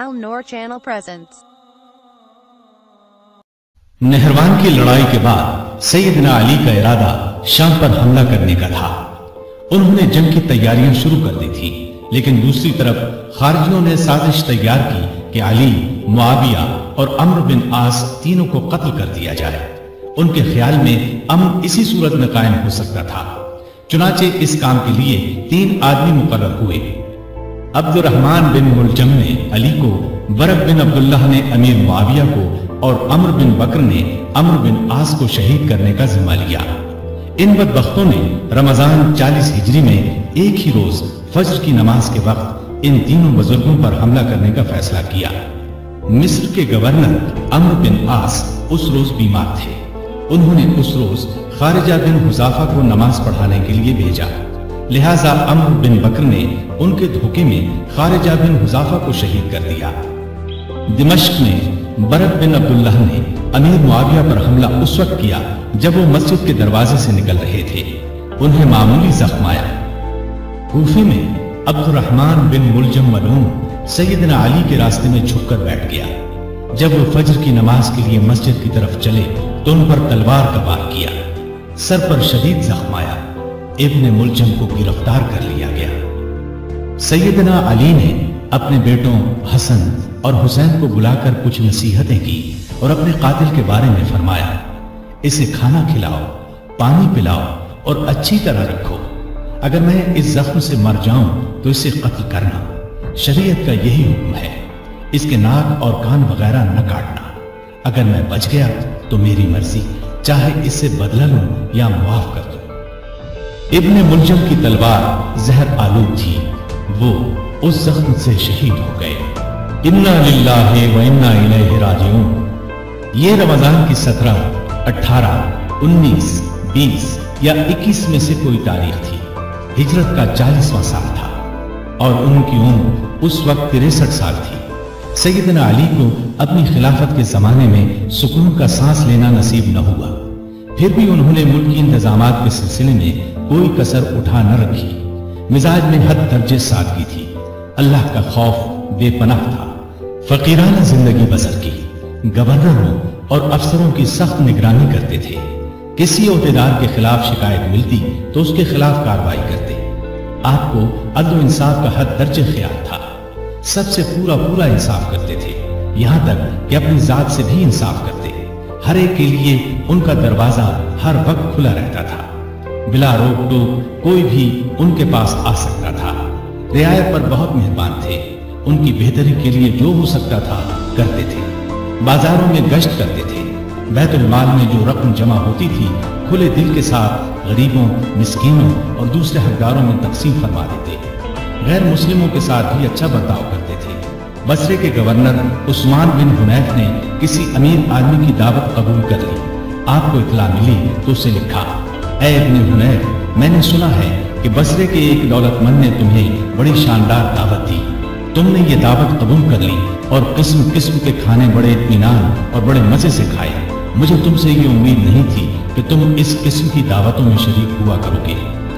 Al Noor Channel presents. नहरवान की लड़ाई के बाद सैयदना अली का इरादा शाम पर हमला करने का था। उन्होंने जंग की तैयारियां शुरू कर दी थी, लेकिन दूसरी तरफ खारजियों ने साजिश तैयार की कि अली, मुआविया और अम्र बिन आस तीनों को कत्ल कर दिया जाए। उनके ख्याल में अमन इसी सूरत में कायम हो सकता था। चुनाचे इस काम के लिए 3 आदमी मुकर्रर हुए। अब्दुर्रहमान बिन मुलजम ने अली को, बरक बिन अब्दुल्लाह ने अमीर मुआविया को और अम्र बिन बकर ने अम्र बिन आस को शहीद करने का जिम्मा लिया। इन बदबख्तों ने रमजान 40 हिजरी में एक ही रोज फज्र की नमाज के वक्त इन तीनों बुजुर्गों पर हमला करने का फैसला किया। मिस्र के गवर्नर अम्र बिन आस उस रोज बीमार थे। उन्होंने उस रोज खारिजा बिन हुजाफा को नमाज पढ़ाने के लिए भेजा। लिहाजा अम्र बिन बकर ने उनके धोखे में खारिजा बिन हुजाफा को शहीद कर दिया। दिमश्क में बरक बिन अब्दुल्लाह ने अमीर मुआविया पर हमला उस वक्त किया जब वो मस्जिद के दरवाजे से निकल रहे थे। उन्हें मामूली जख्म आया। कूफे में अब्दुर्रहमान बिन मुलजम मलूम सैयदना अली के रास्ते में झुककर बैठ गया। जब वो फज्र की नमाज के लिए मस्जिद की तरफ चले तो उन पर तलवार का वार किया। सर पर शदीद जख्म आया। इब्ने मुलजम को गिरफ्तार कर लिया गया। सैयदना अली ने अपने बेटों हसन और हुसैन को बुलाकर कुछ नसीहतें की और अपने कातिल के बारे में फरमाया, इसे खाना खिलाओ, पानी पिलाओ और अच्छी तरह रखो। अगर मैं इस जख्म से मर जाऊं तो इसे कत्ल करना। शरीयत का यही हुक्म है। इसके नाक और कान वगैरह न काटना। अगर मैं बच गया तो मेरी मर्जी, चाहे इससे बदला लूं या मुआफ कर दूं। इब्ने मुलजम की तलवार जहर आलूद थी। वो उस जख्म से शहीद हो गए। इन्ना लिल्लाहि व इन्ना इलैहि राजिऊन। ये रमजान की 17, 18, 19, 20 या 21 में से कोई तारीख थी। हिजरत का 40वां साल था और उनकी उम्र उस वक्त 63 साल थी। सैयदना अली को अपनी खिलाफत के जमाने में सुकून का सांस लेना नसीब न हुआ। फिर भी उन्होंने मुल्की इंतजामात के सिलसिले में कोई कसर उठा न रखी। मिजाज में हद दर्जे सादगी थी। अल्लाह का खौफ बेपनाह था। फकीराना जिंदगी बसर की। गवर्नरों और अफसरों की सख्त निगरानी करते थे। किसी ओहदेदार के खिलाफ शिकायत मिलती तो उसके खिलाफ कार्रवाई करते। आपको अदल इंसाफ का हद दर्जे ख्याल था। सबसे पूरा इंसाफ करते थे, यहां तक कि अपनी जात से भी इंसाफ करते। हर एक के लिए उनका दरवाजा हर वक्त खुला रहता था। बिला रोक टोक कोई भी उनके पास आ सकता था। रियायत पर बहुत मेहरबान थे। उनकी बेहतरी के लिए जो हो सकता था करते थे। बाजारों में गश्त करते थे। बैतुल माल में जो रकम जमा होती थी खुले दिल के साथ गरीबों, मिस्कीनों और दूसरे हकदारों में तकसीम फरमा देते। गैर मुस्लिमों के साथ भी अच्छा बर्ताव करते थे। बसरे के गवर्नर उस्मान बिन हुनैफ ने किसी अमीर आदमी की दावत कबूल कर ली। आपको इत्तला मिली तो उसे लिखा, ऐ इब्ने हुनैफ, मैंने सुना है कि बसरे के एक दौलतमंद ने तुम्हें बड़ी शानदार दावत दी। तुमने ये दावत कबूल कर ली और किस्म किस्म के खाने बड़े इत्मीनान और बड़े मजे से खाए। मुझे तुमसे ये उम्मीद नहीं थी कि तुम इस किस्म की दावतों में शरीक हुआ करोगे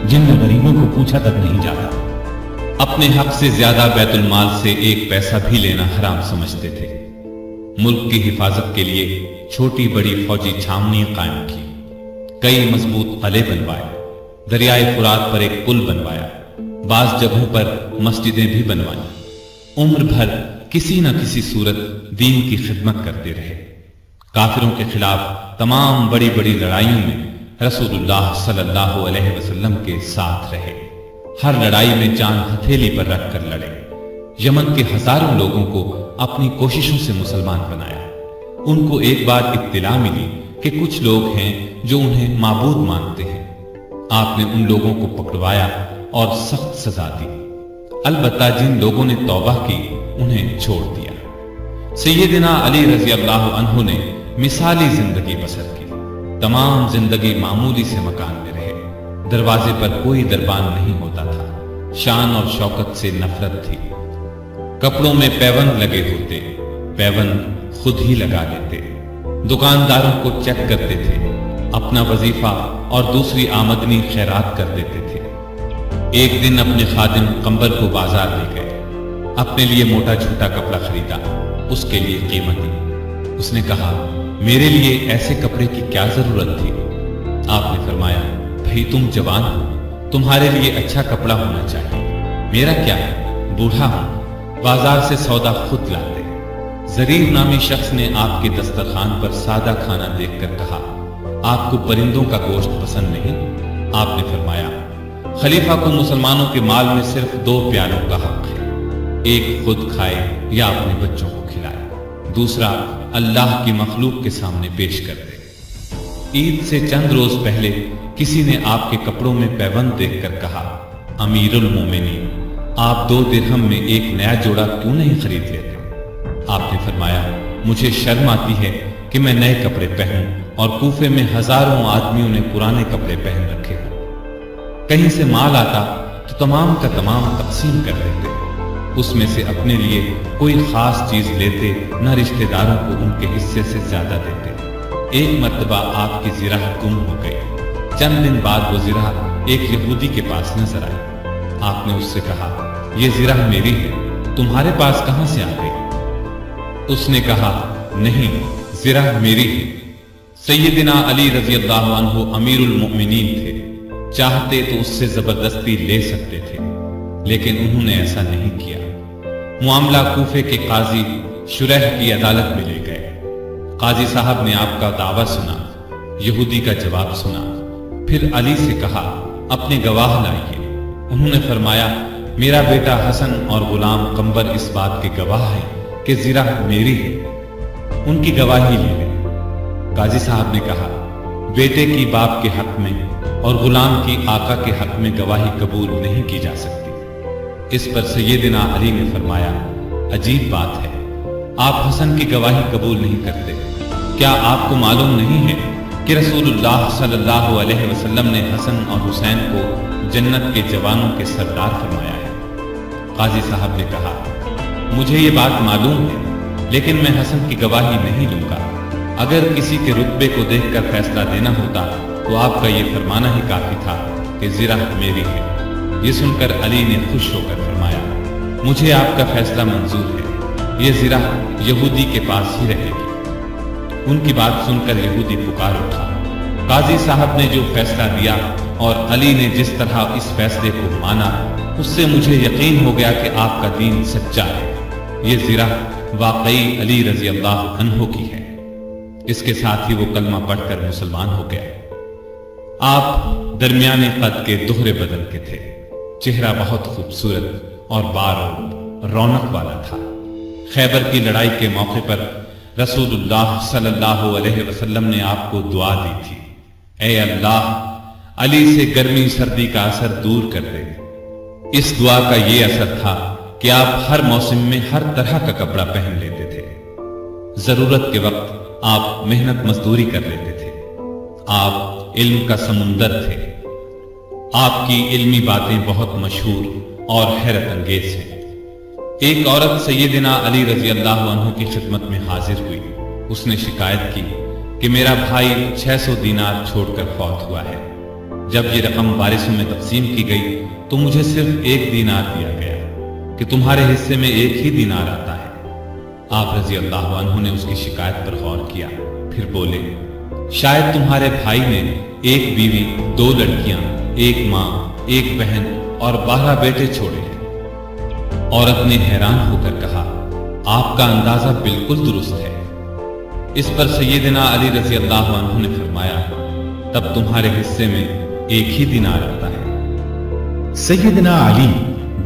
जिनमें गरीबों को पूछा तक नहीं जाता। अपने हक से ज्यादा बैतुल माल से एक पैसा भी लेना हराम समझते थे। मुल्क की हिफाजत के लिए छोटी बड़ी फौजी छावनियां कायम की। कई मजबूत किले बनवाए। दरियाए फुरात पर एक पुल बनवाया। बाज जगहों पर मस्जिदें भी बनवाई। उम्र भर किसी न किसी सूरत दीन की खिदमत करते रहे। काफिरों के खिलाफ तमाम बड़ी बड़ी लड़ाइयों में रसूलुल्लाह सल्लल्लाहु अलैहि वसल्लम के साथ रहे। हर लड़ाई में जान हथेली पर रखकर लड़े। यमन के हजारों लोगों को अपनी कोशिशों से मुसलमान बनाया। उनको एक बार इत्तिला मिली कि कुछ लोग हैं जो उन्हें माबूद मानते हैं। आपने उन लोगों को पकड़वाया और सख्त सजा दी। अलबत्ता जिन लोगों ने तौबा की उन्हें छोड़ दिया। सैयदना अली रजी अल्लाह अन्हु ने मिसाली जिंदगी बसर की। तमाम जिंदगी मामूली से मकान में रहे। दरवाजे पर कोई दरबान नहीं होता था। शान और शौकत से नफरत थी। कपड़ों में पैबंद लगे होते, पैबंद खुद ही लगा लेते। दुकानदारों को चेक करते थे। अपना वजीफा और दूसरी आमदनी खैरात कर देते थे। एक दिन अपने खादिम कंबर को बाजार ले गए। अपने लिए मोटा छोटा कपड़ा खरीदा, उसके लिए कीमत दी। उसने कहा, मेरे लिए ऐसे कपड़े की क्या जरूरत थी? आपने फरमाया, भाई तुम जवान हो, तुम्हारे लिए अच्छा कपड़ा होना चाहिए, मेरा क्या है, बूढ़ा हूं, बाजार से सौदा खुद लाते। जरीर नामी शख्स ने आपके दस्तरखान पर सादा खाना देखकर कहा, आपको परिंदों का गोश्त पसंद नहीं? आपने फरमाया, खलीफा को मुसलमानों के माल में सिर्फ 2 प्यालों का हक है, एक खुद खाए या अपने बच्चों को खिलाए, दूसरा अल्लाह की मखलूक के सामने पेश कर दे। ईद से चंद रोज पहले किसी ने आपके कपड़ों में पैबंद देखकर कहा, अमीरुल मोमिनीन, आप 2 दिरहम में एक नया जोड़ा क्यों नहीं खरीद लेते? आपने फरमाया, मुझे शर्म आती है कि मैं नए कपड़े पहनूं और कूफे में हजारों आदमियों ने पुराने कपड़े पहन रखे हो। कहीं से माल आता तो तमाम का तमाम तकसीम कर देते, उसमें से अपने लिए कोई खास चीज लेते, न रिश्तेदारों को उनके हिस्से से ज्यादा देते। एक मर्तबा आपकी जिराह गुम हो गई। चंद दिन बाद वो जिराह एक यहूदी के पास नजर आई। आपने उससे कहा, ये जिराह मेरी है, तुम्हारे पास कहां से आ गई? उसने कहा, नहीं, जिराह मेरी है। सैयदना अली रजी अल्लाह अन्हु अमीरुल मोमिनीन थे, चाहते तो उससे जबरदस्ती ले सकते थे, लेकिन उन्होंने ऐसा नहीं किया। मामला कूफे के काजी शुरह की अदालत में ले गए। काजी साहब ने आपका दावा सुना, यहूदी का जवाब सुना, फिर अली से कहा, अपने गवाह लाइए। उन्होंने फरमाया, मेरा बेटा हसन और गुलाम कंबर इस बात के गवाह है कि जिराह मेरी है, उनकी गवाही ले लें। काजी साहब ने कहा, बेटे की बाप के हक में और गुलाम की आका के हक में गवाही कबूल नहीं की जा सकती। इस पर सैयदना अली ने फरमाया, अजीब बात है, आप हसन की गवाही कबूल नहीं करते। क्या आपको मालूम नहीं है कि रसूलुल्लाह सल्लल्लाहु अलैहि वसल्लम ने हसन और हुसैन को जन्नत के जवानों के सरदार फरमाया है? काजी साहब ने कहा, मुझे ये बात मालूम है, लेकिन मैं हसन की गवाही नहीं लूंगा। अगर किसी के रुतबे को देखकर फैसला देना होता तो आपका ये फरमाना ही काफी था कि जिराह मेरी है। ये सुनकर अली ने खुश होकर फरमाया, मुझे आपका फैसला मंजूर है, ये जिराह यहूदी के पास ही रहेगी। उनकी बात सुनकर यहूदी पुकार उठा। काजी साहब ने जो फैसला दिया और अली ने जिस तरह इस फैसले को माना, उससे मुझे यकीन हो गया कि आपका दीन सच्चा है, ये जिराह वाकई अली रजी अल्लाह अन्हु की है। इसके साथ ही वो कलमा पढ़कर मुसलमान हो गया। आप दरमियाने कद के दोहरे बदन के थे, चेहरा बहुत खूबसूरत और बार रौनक वाला था। खैबर की लड़ाई के मौके पर रसूलुल्लाह सल्लल्लाहु अलैहि वसल्लम ने आपको दुआ दी थी, ऐ अल्लाह, अली से गर्मी सर्दी का असर दूर कर दे। इस दुआ का ये असर था कि आप हर मौसम में हर तरह का कपड़ा पहन लेते थे। जरूरत के वक्त आप मेहनत मजदूरी कर लेते थे। आप इल्म का समुंदर थे। आपकी इल्मी बातें बहुत मशहूर और हैरत अंगेज हैं। एक औरत सैयदना अली रजी अल्लाह अन्हु की खिदमत में हाजिर हुई। उसने शिकायत की कि मेरा भाई 600 दीनार छोड़कर फौत हुआ है। जब ये रकम वारिसों में तकसीम की गई तो मुझे सिर्फ 1 दीनार दिया गया कि तुम्हारे हिस्से में 1 ही दीनार आता है। आप रजी अल्लाह अन्हु ने उसकी शिकायत पर गौर किया, फिर बोले, शायद तुम्हारे भाई ने 1 बीवी, 2 लड़कियां, 1 मां, 1 बहन और 12 बेटे छोड़े हैं। औरत ने हैरान होकर कहा, आपका अंदाजा बिल्कुल दुरुस्त है। इस पर सैयदना अली रजी अल्लाह अन्हु ने फरमाया, तब तुम्हारे हिस्से में 1 ही दीनार आता है। सैयदना अली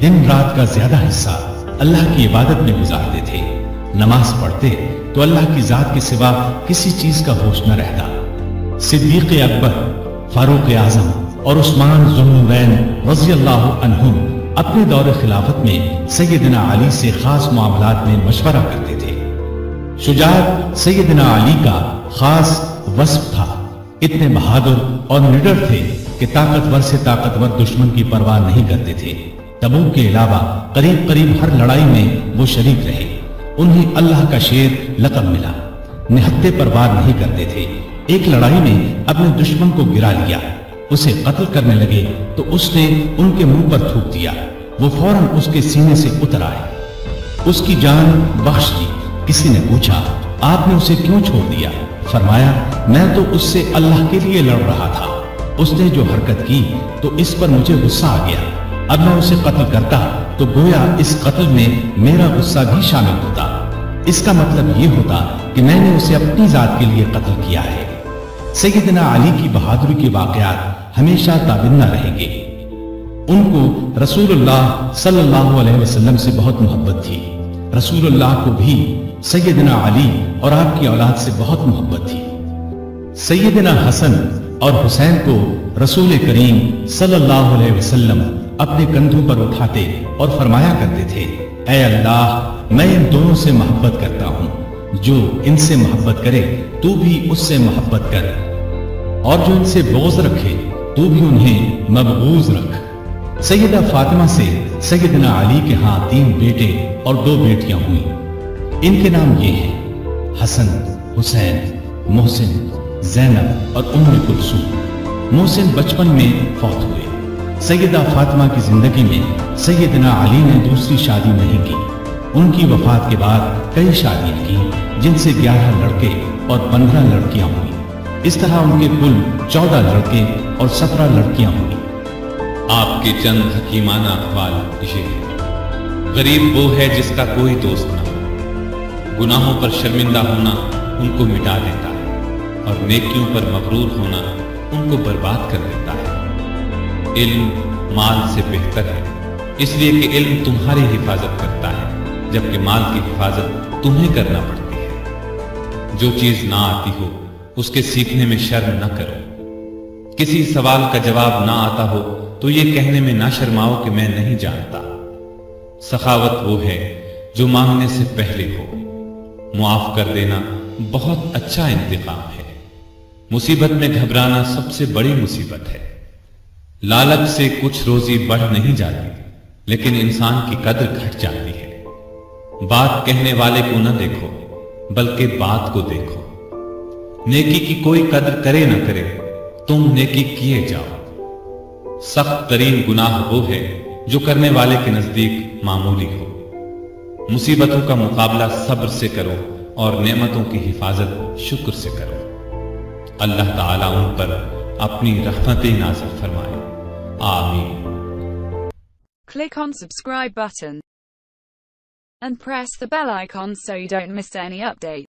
दिन रात का ज्यादा हिस्सा अल्लाह की इबादत में गुजारते थे। नमाज पढ़ते तो अल्लाह की जात के सिवा किसी चीज का होश न रहता। सिद्दीक अकबर, फारूक आजम और उस्मान ज़ुन्नुरैन रज़ी अल्लाह अन्हुम अपने दौरे खिलाफत में सैयदना अली से खास मामलात में मशवरा करते थे। शुजाअत सैयदना अली का खास वस्फ था। इतने बहादुर और निडर थे कि ताकतवर से ताकतवर दुश्मन की परवाह नहीं करते थे। तबूक के अलावा करीब करीब हर लड़ाई में वो शरीक रहे। उन्हें अल्लाह का शेर लक़ब मिला। निहत्ते पर वार नहीं करते थे। एक लड़ाई में अपने दुश्मन को गिरा लिया, उसे कत्ल करने लगे तो उसने उनके मुंह पर थूक दिया। वो फौरन उसके सीने से उतर आए। اس کی جان بخش دی۔ کسی نے پوچھا آپ نے اسے کیوں چھوڑ دیا؟ فرمایا میں تو اس سے اللہ کے لیے لڑ رہا تھا، اس نے جو حرکت کی تو اس پر مجھے غصہ آ گیا، اب میں اسے قتل کرتا تو گویا اس قتل میں میرا غصہ بھی شامل ہوتا، اس کا مطلب یہ ہوتا کہ میں نے اسے اپنی ذات کے لیے قتل کیا ہے۔ سیدنا علی کی بہادری کے واقعات ہمیشہ تابندہ رہیں گے۔ ان کو رسول اللہ صلی اللہ علیہ وسلم سے بہت محبت تھی، رسول اللہ کو بھی سیدنا علی اور آپ کی اولاد سے بہت محبت تھی۔ سیدنا حسن اور حسین کو رسول کریم صلی اللہ علیہ وسلم اپنے کندھوں پر اٹھاتے اور فرمایا کرتے تھے اے اللہ میں ان دونوں سے محبت کرتا ہوں، جو ان سے محبت کرے تو بھی اس سے محبت کر، اور جو ان سے بغض رکھے تو بھی انہیں مبغوض رکھ۔ سیدہ فاطمہ سے سیدنا علی کے ہاں 3 بیٹے اور 2 بیٹیاں ہوئیں، ان کے نام یہ ہیں حسن، حسین، محسن، زینب اور ام کلثوم۔ محسن بچپن میں فوت ہوئے۔ سیدہ فاطمہ کی زندگی میں سیدنا علی نے دوسری شادی نہیں کی، ان کی وفات کے بعد کئی شادیاں کی جن سے 11 لڑکے اور 15 لڑکیاں ہوئیں، اس طرح ان کے کل 14 لڑکے اور 17 لڑکیاں ہوئیں۔ آپ کے چند حکیمانہ اقوال یہ ہیں: غریب وہ ہے جس کا کوئی دوست نہ ہو، گناہوں پر شرمندہ ہونا ان کو مٹا دیتا ہے، اور نیکیوں پر مغرور ہونا ان کو برباد کر دیتا ہے۔ علم مال سے بہتر ہے، اس لیے کہ علم تمہاری حفاظت کرتا ہے، جبکہ مال کی حفاظت تمہیں کرنا پڑتی ہے۔ جو چیز نہ آتی ہو اس کے سیکھنے میں شرم نہ کرو۔ کسی سوال کا جواب نہ آتا ہو تو یہ کہنے میں نہ شرماؤ کہ میں نہیں جانتا۔ سخاوت وہ ہے جو مانگنے سے پہلے ہو، معاف کر دینا بہت اچھا انتقام ہے۔ مصیبت میں گھبرانا سب سے بڑی مصیبت ہے۔ لالچ سے کچھ روزی بڑھ نہیں جاتی، لیکن انسان کی قدر گھٹ جاتی ہے۔ بات کہنے والے کو نہ دیکھو بلکہ بات کو دیکھو۔ نیکی کی کوئی قدر کرے نہ کرے، تم نیکی کیے جاؤ۔ سخت ترین گناہ وہ ہے جو کرنے والے کے نزدیک معمولی ہو۔ مصیبتوں کا مقابلہ صبر سے کرو اور نعمتوں کی حفاظت شکر سے کرو۔ اللہ تعالیٰ ان پر اپنی رحمتیں نازل فرمائے، آمین۔ Click on subscribe button and press the bell icon so you don't miss any updates.